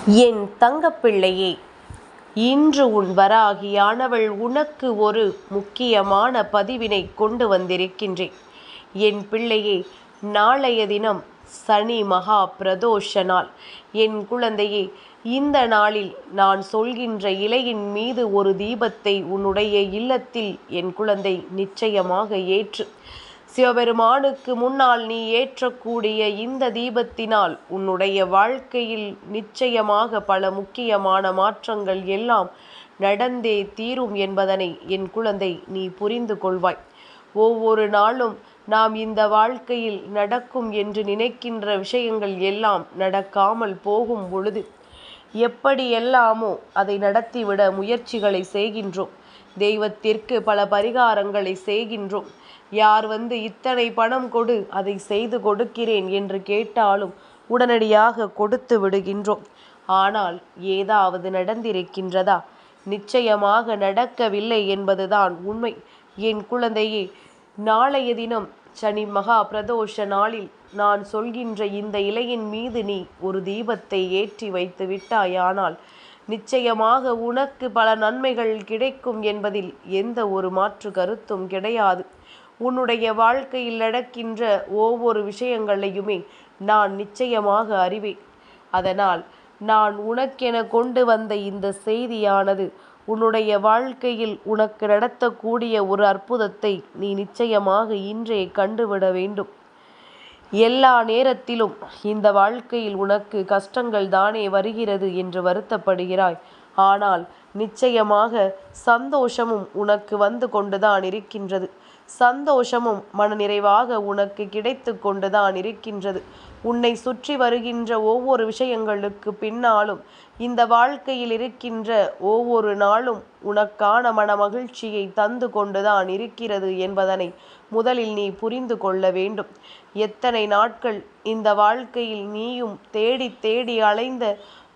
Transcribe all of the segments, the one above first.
என் தங்கப்பிள்ளையே, இன்று உன் வராகியானவள் உனக்கு ஒரு முக்கியமான பதிவினை கொண்டு வந்திருக்கின்றேன். என் பிள்ளையே, நாளைய தினம் சனி மகா பிரதோஷ நாள். என் குழந்தையே, இந்த நாளில் நான் சொல்கின்ற இலையின் மீது ஒரு தீபத்தை உன்னுடைய இல்லத்தில் என் குழந்தை நிச்சயமாக ஏற்று. சிவபெருமானுக்கு முன்னால் நீ ஏற்றக்கூடிய இந்த தீபத்தினால் உன்னுடைய வாழ்க்கையில் நிச்சயமாக பல முக்கியமான மாற்றங்கள் எல்லாம் நடந்தே தீரும் என்பதனை என் குழந்தை நீ புரிந்து கொள்வாய். ஒவ்வொரு நாளும் நாம் இந்த வாழ்க்கையில் நடக்கும் என்று நினைக்கின்ற விஷயங்கள் எல்லாம் நடக்காமல் போகும் பொழுது எப்படியெல்லாமோ அதை நடத்திவிட முயற்சிகளை செய்கின்றோம். தெய்வத்திற்கு பல பரிகாரங்களை செய்கின்றோம். யார் இத்தனை பணம் கொடு, அதை செய்து கொடுக்கிறேன் என்று கேட்டாலும் உடனடியாக கொடுத்து விடுகின்றோம். ஆனால் ஏதாவது நடந்திருக்கின்றதா? நிச்சயமாக நடக்கவில்லை என்பதுதான் உண்மை. என் குழந்தையே, நாளைய தினம் சனி மகா பிரதோஷ நாளில் நான் சொல்கின்ற இந்த இலையின் மீது நீ ஒரு தீபத்தை ஏற்றி வைத்து விட்டாயானால் நிச்சயமாக உனக்கு பல நன்மைகள் கிடைக்கும் என்பதில் எந்த ஒரு மாற்று கருத்தும் கிடையாது. உன்னுடைய வாழ்க்கையில் நடக்கின்ற ஒவ்வொரு விஷயங்களையுமே நான் நிச்சயமாக அறிவேன். அதனால் நான் உனக்கென கொண்டு வந்த இந்த செய்தியானது உன்னுடைய வாழ்க்கையில் உனக்கு நடத்தக்கூடிய ஒரு அற்புதத்தை நீ நிச்சயமாக இன்றே கண்டுவிட வேண்டும். எல்லா நேரத்திலும் இந்த வாழ்க்கையில் உனக்கு கஷ்டங்கள் தானே வருகிறது என்று வருத்தப்படுகிறாய். ஆனால் நிச்சயமாக சந்தோஷமும் உனக்கு வந்து கொண்டுதான் இருக்கின்றது. சந்தோஷமும் மனநிறைவாக உனக்கு கிடைத்து கொண்டுதான் இருக்கின்றது. உன்னை சுற்றி வருகின்ற ஒவ்வொரு விஷயங்களுக்கு பின்னாலும் இந்த வாழ்க்கையில் இருக்கின்ற ஒவ்வொரு நாளும் உனக்கான மன மகிழ்ச்சியை தந்து கொண்டுதான் இருக்கிறது என்பதனை முதலில் நீ புரிந்து கொள்ள வேண்டும். எத்தனை நாட்கள் இந்த வாழ்க்கையில் நீயும் தேடி தேடி அலைந்த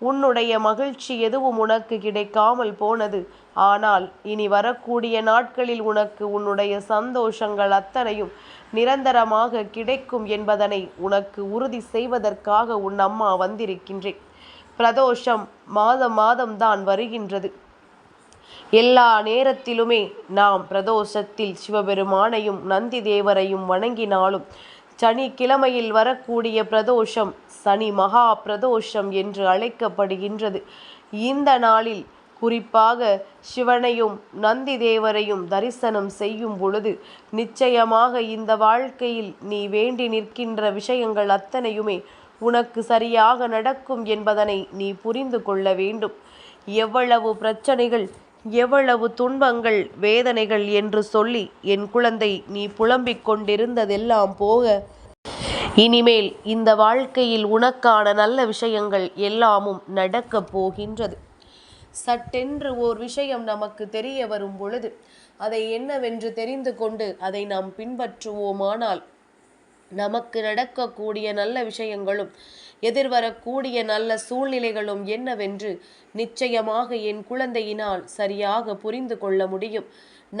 உன்னுடைய மகிழ்ச்சி எதுவும் உனக்கு கிடைக்காமல் போனது. ஆனால் இனி வரக்கூடிய நாட்களில் உனக்கு உன்னுடைய சந்தோஷங்கள் அத்தனையும் நிரந்தரமாக கிடைக்கும் என்பதனை உனக்கு உறுதி செய்வதற்காக உன் அம்மா வந்திருக்கின்றேன். பிரதோஷம் மாதம்தான் வருகின்றது. எல்லா நேரத்திலுமே நாம் பிரதோஷத்தில் சிவபெருமானையும் நந்தி தேவரையும் வணங்கினாலும் சனிக்கிழமையில் வரக்கூடிய பிரதோஷம் சனி மகா பிரதோஷம் என்று அழைக்கப்படுகின்றது. இந்த நாளில் குறிப்பாக சிவனையும் நந்தி தேவரையும் தரிசனம் செய்யும் பொழுது நிச்சயமாக இந்த வாழ்க்கையில் நீ வேண்டி நிற்கின்ற விஷயங்கள் அத்தனையுமே உனக்கு சரியாக நடக்கும் என்பதனை நீ புரிந்து கொள்ள வேண்டும். எவ்வளவு பிரச்சனைகள், எவ்வளவு துன்பங்கள், வேதனைகள் என்று சொல்லி என் குழந்தை நீ புலம்பிக் கொண்டிருந்ததெல்லாம் போக இனிமேல் இந்த வாழ்க்கையில் உனக்கான நல்ல விஷயங்கள் எல்லாமும் நடக்கப் போகின்றது. சட்டென்று ஓர் விஷயம் நமக்கு தெரிய வரும் பொழுது அதை என்னவென்று தெரிந்து கொண்டு அதை நாம் பின்பற்றுவோமானால் நமக்கு நடக்கக்கூடிய நல்ல விஷயங்களும் எதிர்வரக்கூடிய நல்ல சூழ்நிலைகளும் என்னவென்று நிச்சயமாக என் குழந்தையினால் சரியாக புரிந்து கொள்ள முடியும்.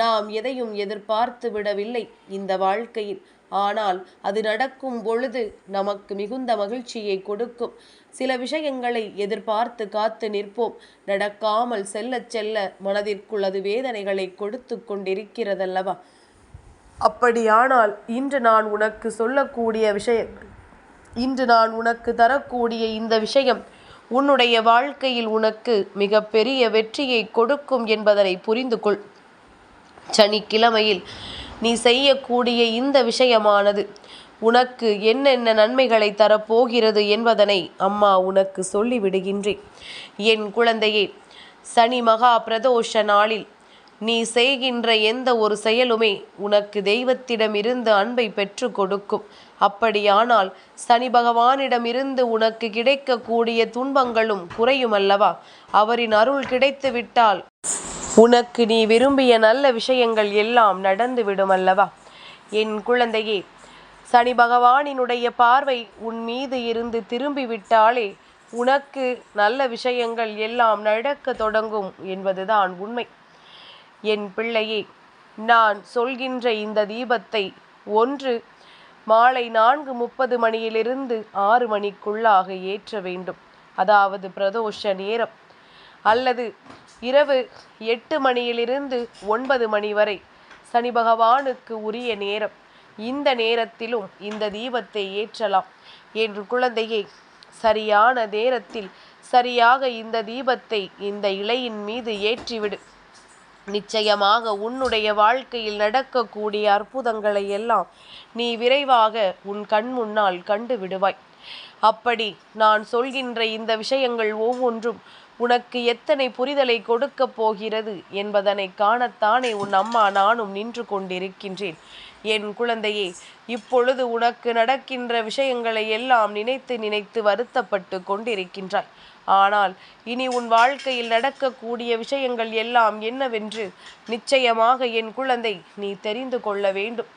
நாம் எதையும் எதிர்பார்த்து விடவில்லை இந்த வாழ்க்கையில். ஆனால் அது நடக்கும் பொழுது நமக்கு மிகுந்த மகிழ்ச்சியை கொடுக்கும். சில விஷயங்களை எதிர்பார்த்து காத்து நிற்போம். நடக்காமல் செல்ல செல்ல மனதிற்குள் அது வேதனைகளை கொடுத்து கொண்டிருக்கிறதல்லவா? அப்படியானால் இன்று நான் உனக்கு சொல்லக்கூடிய விஷயம், இன்று நான் உனக்கு தரக்கூடிய இந்த விஷயம் உன்னுடைய வாழ்க்கையில் உனக்கு மிக பெரிய வெற்றியை கொடுக்கும் என்பதனை புரிந்து கொள். சனிக்கிழமையில் நீ செய்யக்கூடிய இந்த விஷயமானது உனக்கு என்னென்ன நன்மைகளை தரப்போகிறது என்பதனை அம்மா உனக்கு சொல்லிவிடுகின்றேன். என் குழந்தையே, சனி மகா பிரதோஷ நாளில் நீ செய்கின்ற எந்த ஒரு செயலுமே உனக்கு தெய்வத்திடமிருந்து அன்பை பெற்று கொடுக்கும். அப்படியானால் சனி பகவானிடமிருந்து உனக்கு கிடைக்கக்கூடிய துன்பங்களும் குறையும் அல்லவா? அவரின் அருள் கிடைத்து விட்டால் உனக்கு நீ விரும்பிய நல்ல விஷயங்கள் எல்லாம் நடந்துவிடும் அல்லவா? என் குழந்தையே, சனி பகவானினுடைய பார்வை உன் மீது இருந்து திரும்பிவிட்டாலே உனக்கு நல்ல விஷயங்கள் எல்லாம் நடக்க தொடங்கும் என்பதுதான் உண்மை. என் பிள்ளையே, நான் சொல்கின்ற இந்த தீபத்தை ஒன்று மாலை 4:30 மணியிலிருந்து 6 மணிக்குள்ளாக ஏற்ற வேண்டும். அதாவது பிரதோஷ நேரம், அல்லது இரவு 8 மணியிலிருந்து 9 மணி வரை சனி பகவானுக்கு உரிய நேரம். இந்த நேரத்திலும் இந்த தீபத்தை ஏற்றலாம். என்று குழந்தையை சரியான நேரத்தில் சரியாக இந்த தீபத்தை இந்த இலையின் மீது ஏற்றிவிடு. நிச்சயமாக உன்னுடைய வாழ்க்கையில் நடக்கக்கூடிய அற்புதங்களை எல்லாம் நீ விரைவாக உன் கண் முன்னால் கண்டு விடுவாய். அப்படி நான் சொல்கின்ற இந்த விஷயங்கள் ஒவ்வொன்றும் உனக்கு எத்தனை புரிதலை கொடுக்கப் போகிறது என்பதனை காணத்தானே உன் அம்மா நானும் நின்று கொண்டிருக்கின்றேன். என் குழந்தையே, இப்பொழுது உனக்கு நடக்கின்ற விஷயங்களை எல்லாம் நினைத்து நினைத்து வருத்தப்பட்டு கொண்டிருக்கின்றாய். ஆனால் இனி உன் வாழ்க்கையில் நடக்கக்கூடிய விஷயங்கள் எல்லாம் என்னவென்று நிச்சயமாக என் குழந்தை நீ தெரிந்து கொள்ள வேண்டும்.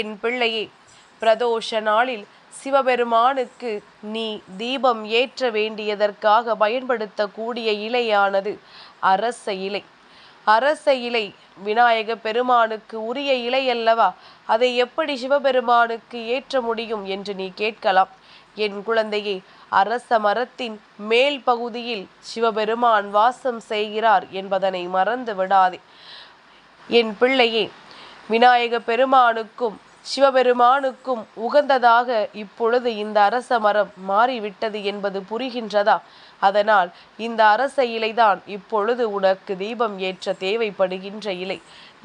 என் பிள்ளையே, பிரதோஷ நாளில் சிவபெருமானுக்கு நீ தீபம் ஏற்ற வேண்டியதற்காக பயன்படுத்தக்கூடிய இலையானது அரச இலை. அரச இலை விநாயக பெருமானுக்கு உரிய இலை அல்லவா? அதை எப்படி சிவபெருமானுக்கு ஏற்ற முடியும் என்று நீ கேட்கலாம். என் குழந்தையே, அரச மரத்தின் மேல் பகுதியில் சிவபெருமான் வாசம் செய்கிறார் என்பதனை மறந்து விடாதே. என் பிள்ளையே, விநாயக பெருமானுக்கும் சிவபெருமானுக்கும் உகந்ததாக இப்பொழுது இந்த அரச மரம் மாறிவிட்டது என்பது புரிகின்றதா? அதனால் இந்த அரச இலைதான் இப்பொழுது உனக்கு தீபம் ஏற்ற தேவைப்படுகின்ற இலை.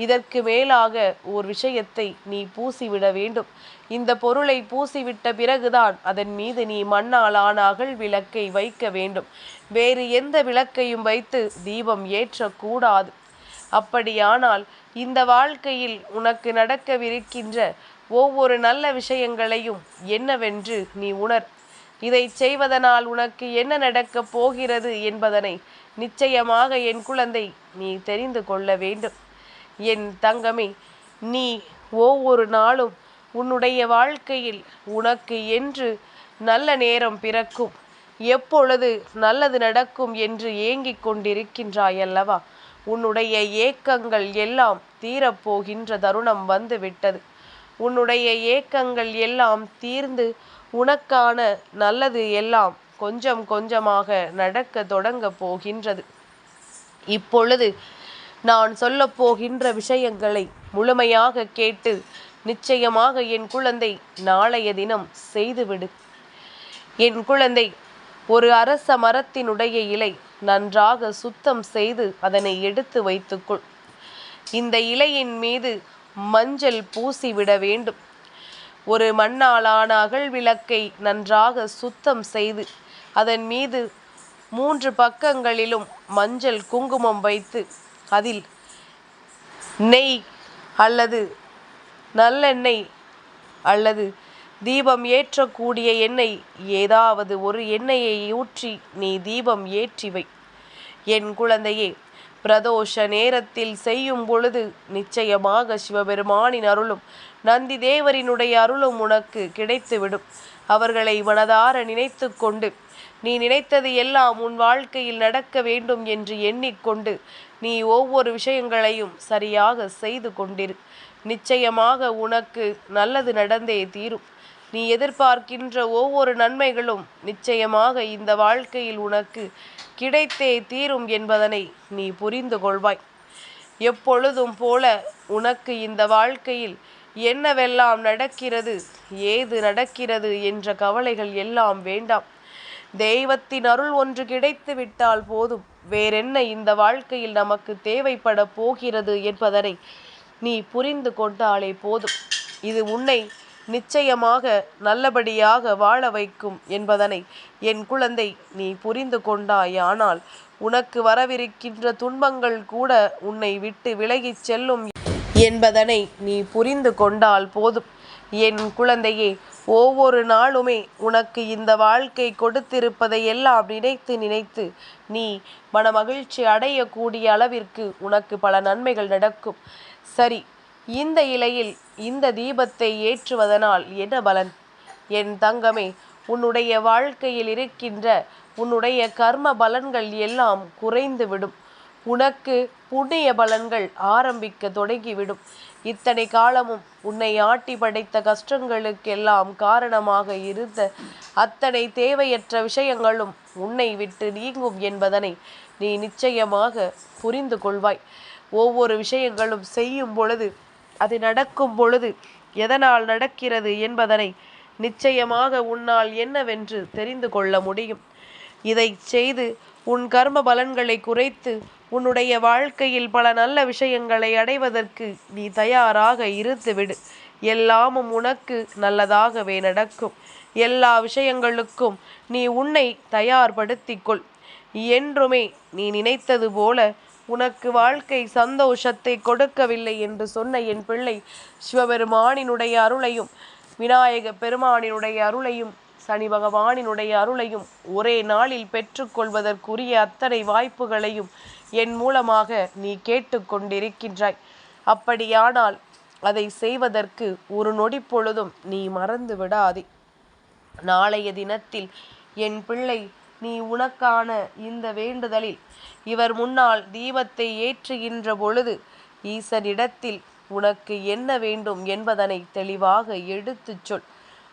இதற்கு மேலாக ஓர் விஷயத்தை நீ பூசிவிட வேண்டும். இந்த பொருளை பூசிவிட்ட பிறகுதான் அதன் மீது நீ மண்ணாலான அகல் விளக்கை வைக்க வேண்டும். வேறு எந்த விளக்கையும் வைத்து தீபம் ஏற்றக்கூடாது. அப்படியானால் இந்த வாழ்க்கையில் உனக்கு நடக்கவிருக்கின்ற ஒவ்வொரு நல்ல விஷயங்களையும் என்னவென்று நீ உணர். இதை செய்வதனால் உனக்கு என்ன நடக்கப் போகிறது என்பதனை நிச்சயமாக என் குழந்தை நீ தெரிந்து கொள்ள வேண்டும். என் தங்கமே, நீ ஒவ்வொரு நாளும் உன்னுடைய வாழ்க்கையில் உனக்கு என்று நல்ல நேரம் பிறக்கும், எப்பொழுது நல்லது நடக்கும் என்று ஏங்கிக் கொண்டிருக்கின்றாயல்லவா? உன்னுடைய ஏக்கங்கள் எல்லாம் தீரப்போகின்ற தருணம் வந்து விட்டது. உன்னுடைய ஏக்கங்கள் எல்லாம் தீர்ந்து உனக்கான நல்லது எல்லாம் கொஞ்சம் கொஞ்சமாக நடக்க தொடங்க போகின்றது. இப்பொழுது நான் சொல்லப் போகின்ற விஷயங்களை முழுமையாக கேட்டு நிச்சயமாக என் குழந்தை நாளைய தினம் செய்துவிடு. என் குழந்தை, ஒரு அரச மரத்தினுடைய இலை நன்றாக சுத்தம் செய்து அதனை எடுத்து வைத்துக்கொள். இந்த இலையின் மீது மஞ்சள் பூசிவிட வேண்டும். ஒரு மண்ணாலான அகல் விளக்கை நன்றாக சுத்தம் செய்து அதன் மீது 3 பக்கங்களிலும் மஞ்சள் குங்குமம் வைத்து அதில் நெய் அல்லது நல்லெண்ணெய் அல்லது தீபம் ஏற்றக்கூடிய எண்ணெய், ஏதாவது ஒரு எண்ணெயை ஊற்றி நீ தீபம் ஏற்றிவை. என் குழந்தையே, பிரதோஷ நேரத்தில் செய்யும் பொழுது நிச்சயமாக சிவபெருமானின் அருளும் நந்தி தேவரினுடைய அருளும் உனக்கு கிடைத்துவிடும். அவர்களை மனதார நினைத்து கொண்டு நீ நினைத்தது எல்லாம் உன் வாழ்க்கையில் நடக்க வேண்டும் என்று எண்ணிக்கொண்டு நீ ஒவ்வொரு விஷயங்களையும் சரியாக செய்து கொண்டிரு. நிச்சயமாக உனக்கு நல்லது நடந்தே தீரும். நீ எதிர்பார்க்கின்ற ஒவ்வொரு நன்மைகளும் நிச்சயமாக இந்த வாழ்க்கையில் உனக்கு கிடைத்தே தீரும் என்பதனை நீ புரிந்து கொள்வாய். எப்பொழுதும் போல உனக்கு இந்த வாழ்க்கையில் என்னவெல்லாம் நடக்கிறது, ஏது நடக்கிறது என்ற கவலைகள் எல்லாம் வேண்டாம். தெய்வத்தின் அருள் ஒன்று கிடைத்து விட்டால் போதும். வேறென்ன இந்த வாழ்க்கையில் நமக்கு தேவைப்பட போகிறது என்பதனை நீ புரிந்து கொண்டாலே போதும். இது உன்னை நிச்சயமாக நல்லபடியாக வாழ வைக்கும் என்பதனை என் குழந்தை நீ புரிந்து கொண்டாயானால் உனக்கு வரவிருக்கின்ற துன்பங்கள் கூட உன்னை விட்டு விலகிச் செல்லும் என்பதனை நீ புரிந்து கொண்டால் போதும். என் குழந்தையே, ஒவ்வொரு நாளுமே உனக்கு இந்த வாழ்க்கை கொடுத்திருப்பதை எல்லாம் நினைத்து நினைத்து நீ மனமகிழ்ச்சி அடையக்கூடிய அளவிற்கு உனக்கு பல நன்மைகள் நடக்கும். சரி, இந்த இலையில் இந்த தீபத்தை ஏற்றுவதனால் என்ன பலன்? என் தங்கமே, உன்னுடைய வாழ்க்கையில் இருக்கின்ற உன்னுடைய கர்ம பலன்கள் எல்லாம் குறைந்துவிடும். உனக்கு புண்ணிய பலன்கள் ஆரம்பிக்க தொடங்கிவிடும். இத்தனை காலமும் உன்னை ஆட்டி படைத்த கஷ்டங்களுக்கெல்லாம் காரணமாக இருந்த அத்தனை தேவையற்ற விஷயங்களும் உன்னை விட்டு நீங்கும் என்பதனை நீ நிச்சயமாக புரிந்து கொள்வாய். ஒவ்வொரு விஷயங்களும் செய்யும் பொழுது, அது நடக்கும் பொழுது எதனால் நடக்கிறது என்பதனை நிச்சயமாக உன்னால் என்னவென்று தெரிந்து கொள்ள முடியும். இதை செய்து உன் கர்ம பலன்களை குறைத்து உன்னுடைய வாழ்க்கையில் பல நல்ல விஷயங்களை அடைவதற்கு நீ தயாராக இருந்துவிடு. எல்லாமும் உனக்கு நல்லதாகவே நடக்கும். எல்லா விஷயங்களுக்கும் நீ உன்னை தயார்படுத்திக்கொள். என்றுமே நீ நினைத்தது போல உனக்கு வாழ்க்கை சந்தோஷத்தை கொடுக்கவில்லை என்று சொன்ன என் பிள்ளை, சிவபெருமானினுடைய அருளையும் விநாயக பெருமானினுடைய அருளையும் சனி பகவானினுடைய அருளையும் ஒரே நாளில் பெற்றுக்கொள்வதற்குரிய அத்தனை வாய்ப்புகளையும் என் மூலமாக நீ கேட்டுக்கொண்டிருக்கின்றாய். அப்படியானால் அதை செய்வதற்கு ஒரு நொடி பொழுதும் நீ மறந்து விடாதே. நாளைய தினத்தில் என் பிள்ளை, நீ உனக்கான இந்த வேண்டுதலில் இவர் முன்னால் தீபத்தை ஏற்றுகின்ற பொழுது ஈசனிடத்தில் உனக்கு என்ன வேண்டும் என்பதனை தெளிவாக எடுத்துச் சொல்.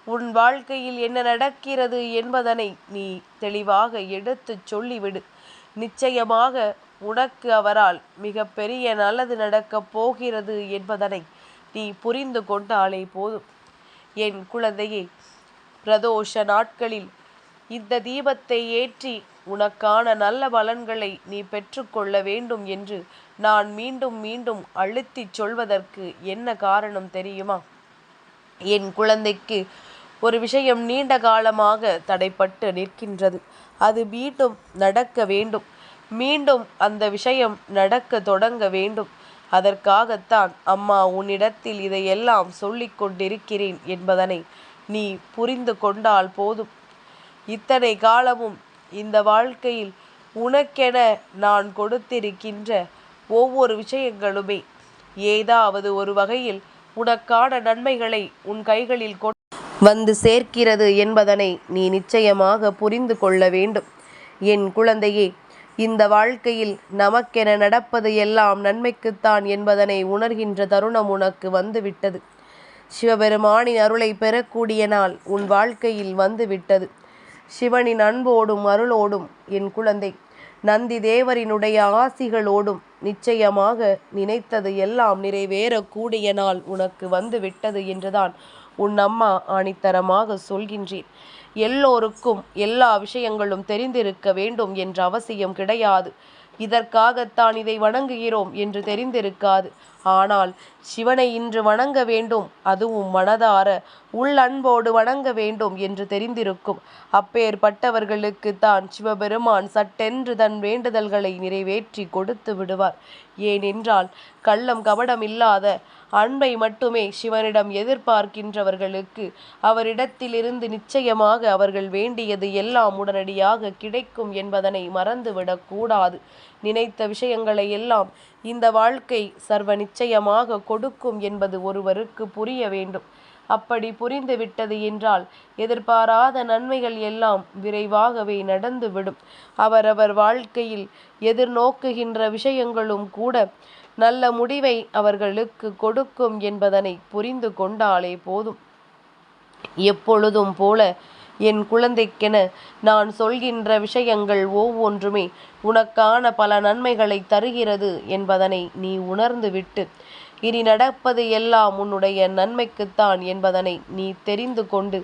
உன் வாழ்க்கையில் என்ன நடக்கிறது என்பதனை நீ தெளிவாக எடுத்துச் சொல்லிவிடு. நிச்சயமாக உனக்கு அவரால் மிக பெரிய நல்லது நடக்கப் போகிறது என்பதனை நீ புரிந்து கொண்டாலே போதும். என் குழந்தையே, பிரதோஷ நாட்களில் இந்த தீபத்தை ஏற்றி உனக்கான நல்ல பலன்களை நீ பெற்றுக்கொள்ள வேண்டும் என்று நான் மீண்டும் மீண்டும் அழுத்திச் சொல்வதற்கு என்ன காரணம் தெரியுமா? என் குழந்தைக்கு ஒரு விஷயம் நீண்ட காலமாக தடைப்பட்டு நிற்கின்றது. அது மீண்டும் நடக்க வேண்டும். மீண்டும் அந்த விஷயம் நடக்க தொடங்க வேண்டும். அதற்காகத்தான் அம்மா உன்னிடத்தில் இதையெல்லாம் சொல்லிக் கொண்டிருக்கிறேன் என்பதனை நீ புரிந்து கொண்டால் போதும். இத்தனை காலமும் இந்த வாழ்க்கையில் உனக்கென நான் கொடுத்திருக்கின்ற ஒவ்வொரு விஷயங்களுமே ஏதாவது ஒரு வகையில் உனக்கான நன்மைகளை உன் கைகளில் வந்து சேர்க்கிறது என்பதனை நீ நிச்சயமாக புரிந்து கொள்ள வேண்டும். என் குழந்தையே, இந்த வாழ்க்கையில் நமக்கென நடப்பது எல்லாம் நன்மைக்குத்தான் என்பதனை உணர்கின்ற தருணம் உனக்கு வந்துவிட்டது. சிவபெருமானின் அருளை பெறக்கூடிய நாள் உன் வாழ்க்கையில் வந்துவிட்டது. சிவனின் அன்போடும் அருளோடும் என் குழந்தை, நந்தி தேவரினுடைய ஆசிகளோடும் நிச்சயமாக நினைத்தது எல்லாம் நிறைவேறக்கூடிய நாள் உனக்கு வந்துவிட்டது என்றுதான் உன் அம்மா ஆணித்தரமாக சொல்கின்றேன். எல்லோருக்கும் எல்லா விஷயங்களும் தெரிந்திருக்க வேண்டும் என்ற அவசியம் கிடையாது. இதற்காகத்தான் இதை வணங்குகிறோம் என்று தெரிந்திருக்காது. ஆனால் சிவனை இன்று வணங்க வேண்டும், அதுவும் மனதார உள்ளன்போடு வணங்க வேண்டும் என்று தெரிந்திருக்கும். அப்பேற்பட்டவர்களுக்குத்தான் சிவபெருமான் சட்டென்று தன் வேண்டுதல்களை நிறைவேற்றி கொடுத்து விடுவார். ஏனென்றால் கள்ளம் கபடம் இல்லாத அன்பை மட்டுமே சிவனிடம் எதிர்பார்க்கின்றவர்களுக்கு அவரிடத்திலிருந்து நிச்சயமாக அவர்கள் வேண்டியது எல்லாம் உடனடியாக கிடைக்கும் என்பதனை மறந்துவிடக் கூடாது. நினைத்த விஷயங்களை எல்லாம் இந்த வாழ்க்கை சர்வ நிச்சயமாக கொடுக்கும் என்பது ஒருவருக்கு புரிய வேண்டும். அப்படி புரிந்துவிட்டது என்றால் எதிர்பாராத நன்மைகள் எல்லாம் விரைவாகவே நடந்துவிடும். அவரவர் வாழ்க்கையில் எதிர்நோக்குகின்ற விஷயங்களும் கூட நல்ல முடிவை அவர்களுக்கு கொடுக்கும் என்பதனை புரிந்து கொண்டாலே போதும். எப்பொழுதும் போல என் குழந்தைக்கென நான் சொல்கின்ற விஷயங்கள் ஒவ்வொன்றுமே உனக்கான பல நன்மைகளை தருகிறது என்பதனை நீ உணர்ந்துவிட்டு இனி நடப்பது எல்லாம் உன்னுடைய நன்மைக்குத்தான் என்பதனை நீ தெரிந்து கொண்டு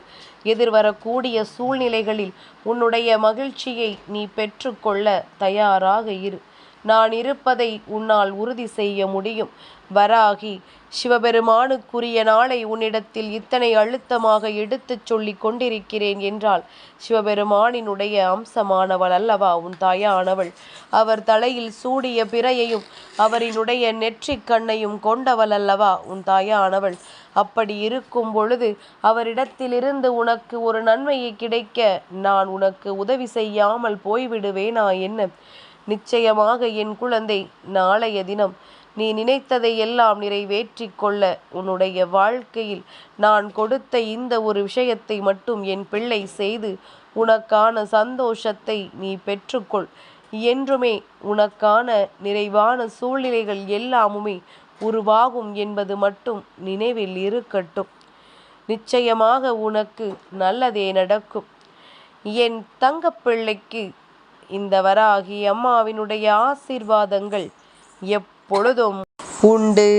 எதிர்வரக்கூடிய சூழ்நிலைகளில் உன்னுடைய மகிழ்ச்சியை நீ பெற்றுக்கொள்ள தயாராக இரு. நான் இருப்பதை உன்னால் உறுதி செய்ய முடியும். வராகி, சிவபெருமானுக்குரிய நாளை உன்னிடத்தில் இத்தனை அழுத்தமாக எடுத்துச் சொல்லி கொண்டிருக்கிறேன் என்றால் சிவபெருமானினுடைய அம்சமானவள் அல்லவா உன் தாயானவள். அவர் தலையில் சூடிய பிறையையும் அவரினுடைய நெற்றிக் கண்ணையும் கொண்டவள் அல்லவா உன் தாயானவள். அப்படி இருக்கும் பொழுது அவரிடத்திலிருந்து உனக்கு ஒரு நன்மையை கிடைக்க நான் உனக்கு உதவி செய்யாமல் போய்விடுவேனா என்ன? நிச்சயமாக என் குழந்தை, நாளைய தினம் நீ நினைத்ததை எல்லாம் நிறைவேற்றி கொள்ள உன்னுடைய வாழ்க்கையில் நான் கொடுத்த இந்த ஒரு விஷயத்தை மட்டும் என் பிள்ளை செய்து உனக்கான சந்தோஷத்தை நீ பெற்றுக்கொள். என்றுமே உனக்கான நிறைவான சூழ்நிலைகள் எல்லாமுமே உருவாகும் என்பது மட்டும் நினைவில் இருக்கட்டும். நிச்சயமாக உனக்கு நல்லதே நடக்கும். என் தங்கப்பிள்ளைக்கு இந்த வராகி அம்மாவினுடைய ஆசீர்வாதங்கள் எப்பொழுதும் உண்டு.